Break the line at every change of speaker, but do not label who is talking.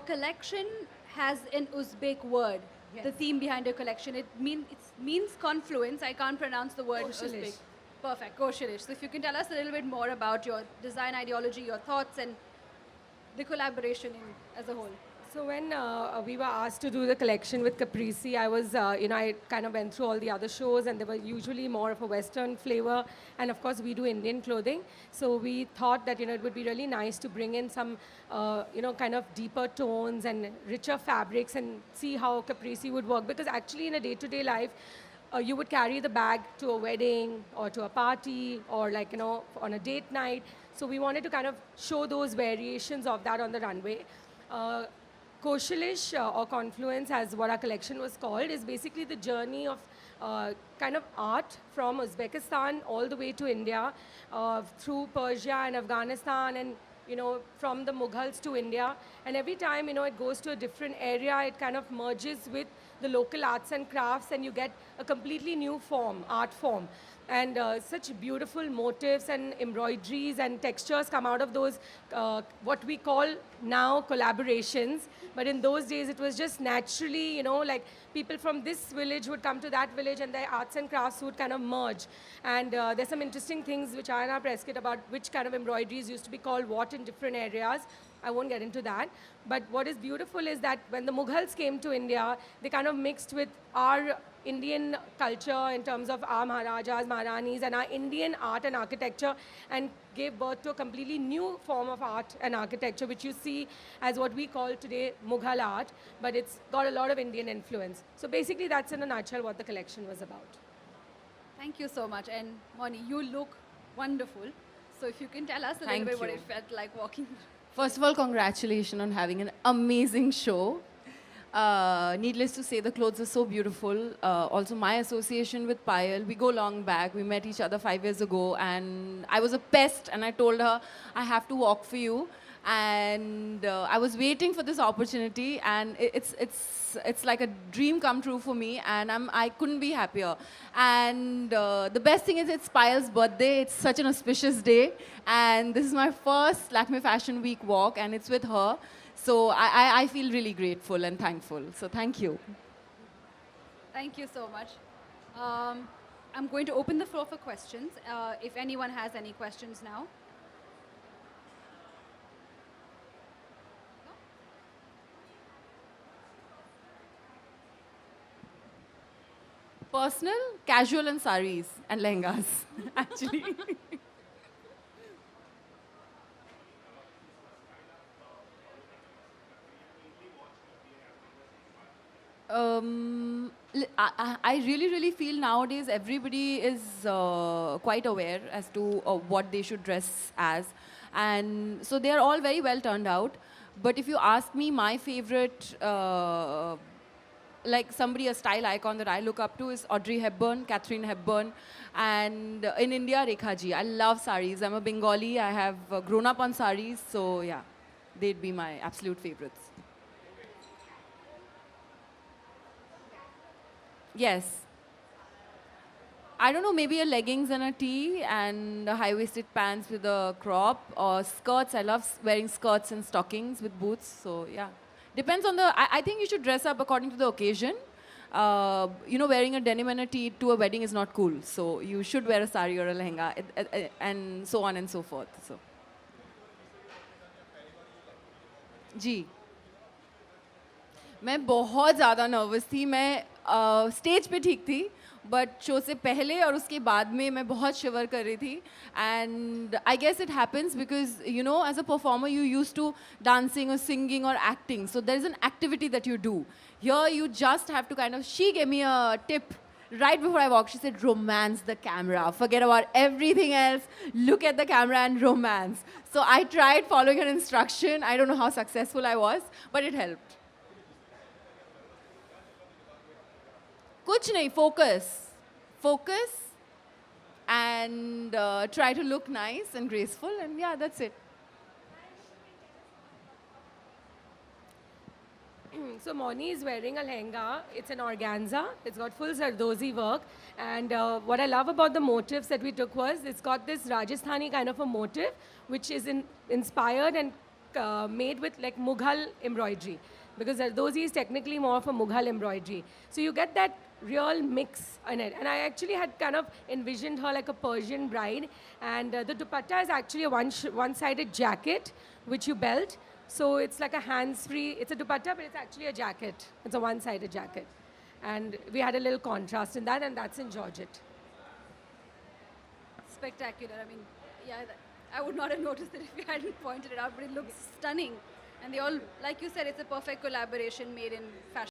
collection has an Uzbek word.
Yes.
The theme behind your collection. It means confluence. I can't pronounce the word
Koshalish.
Uzbek. Perfect, Koshalish. So if you can tell us a little bit more about your design ideology, your thoughts, and the collaboration as a whole.
So when we were asked to do the collection with Caprese, I was, I kind of went through all the other shows, and they were usually more of a Western flavor. And of course, we do Indian clothing. So we thought that, it would be really nice to bring in some, kind of deeper tones and richer fabrics and see how Caprese would work. Because actually, in a day-to-day life, you would carry the bag to a wedding or to a party or on a date night. So we wanted to kind of show those variations of that on the runway. Koshalish or Confluence, as what our collection was called, is basically the journey of kind of art from Uzbekistan all the way to India, through Persia and Afghanistan, and from the Mughals to India. And every time it goes to a different area, it kind of merges with the local arts and crafts, and you get a completely new form, art form. And such beautiful motifs and embroideries and textures come out of those, what we call now collaborations. But in those days, it was just naturally, like people from this village would come to that village and their arts and crafts would kind of merge. And there's some interesting things which are in our press kit about which kind of embroideries used to be called what in different areas. I won't get into that. But what is beautiful is that when the Mughals came to India, they kind of mixed with our Indian culture in terms of our Maharajas, Maharanis, and our Indian art and architecture, and gave birth to a completely new form of art and architecture, which you see as what we call today Mughal art, but it's got a lot of Indian influence. So basically, that's in a nutshell what the collection was about.
Thank you so much. And Mouni, you look wonderful. So if you can tell us a little
Thank
bit what
you.
it felt like walking.
First of all, congratulations on having an amazing show. Needless to say, the clothes are so beautiful. Also, my association with Payal, we go long back. We met each other 5 years ago, and I was a pest, and I told her, I have to walk for you. And I was waiting for this opportunity, and it's like a dream come true for me, and I couldn't be happier. And the best thing is it's Payal's birthday. It's such an auspicious day, and this is my first Lakme Fashion Week walk, and it's with her. So I feel really grateful and thankful. So thank you.
Thank you so much. I'm going to open the floor for questions. If anyone has any questions now.
Personal, casual and saris and lehengas, actually. I really, really feel nowadays everybody is quite aware as to what they should dress as. And so they are all very well turned out. But if you ask me, my favorite, like somebody, a style icon that I look up to is Audrey Hepburn, Catherine Hepburn. And in India, Rekha ji. I love saris. I'm a Bengali. I have grown up on saris. So yeah, they'd be my absolute favorites. Yes. I don't know, maybe a leggings and a tee and a high-waisted pants with a crop, or skirts. I love wearing skirts and stockings with boots. So yeah, depends on the, I think you should dress up according to the occasion. Wearing a denim and a tee to a wedding is not cool. So you should wear a sari or a lehenga and so on and so forth. So. जी मैं बहुत ज़्यादा nervous थी. मैं stage पे ठीक थी, but show से पहले और उसके बाद में मैं बहुत शिवर कर रही थी. And I guess it happens because as a performer you use to dancing और सिंगिंग और acting, so there is an activity that you do. Here you just have to kind of, she gave me a tip right before I walked. She said, romance the camera. Forget about everything else. Look at the camera and romance. So I tried following her instruction. I don't know how successful I was, but it helped. Kuch nahi, focus. Focus and try to look nice and graceful, and yeah, that's it.
So Mouni is wearing a lehenga. It's an organza. It's got full Zardozi work. And what I love about the motifs that we took was it's got this Rajasthani kind of a motif, which is inspired and made with like Mughal embroidery, because Zardozi is technically more of a Mughal embroidery. So you get that real mix in it. And I actually had kind of envisioned her like a Persian bride. And the dupatta is actually a one-sided jacket, which you belt. So it's like a hands-free, it's a dupatta, but it's actually a jacket. It's a one-sided jacket. And we had a little contrast in that, and that's in Georgette.
Spectacular. I mean, yeah, I would not have noticed it if you hadn't pointed it out, but it looks stunning. And they all, like you said, it's a perfect collaboration made in fashion.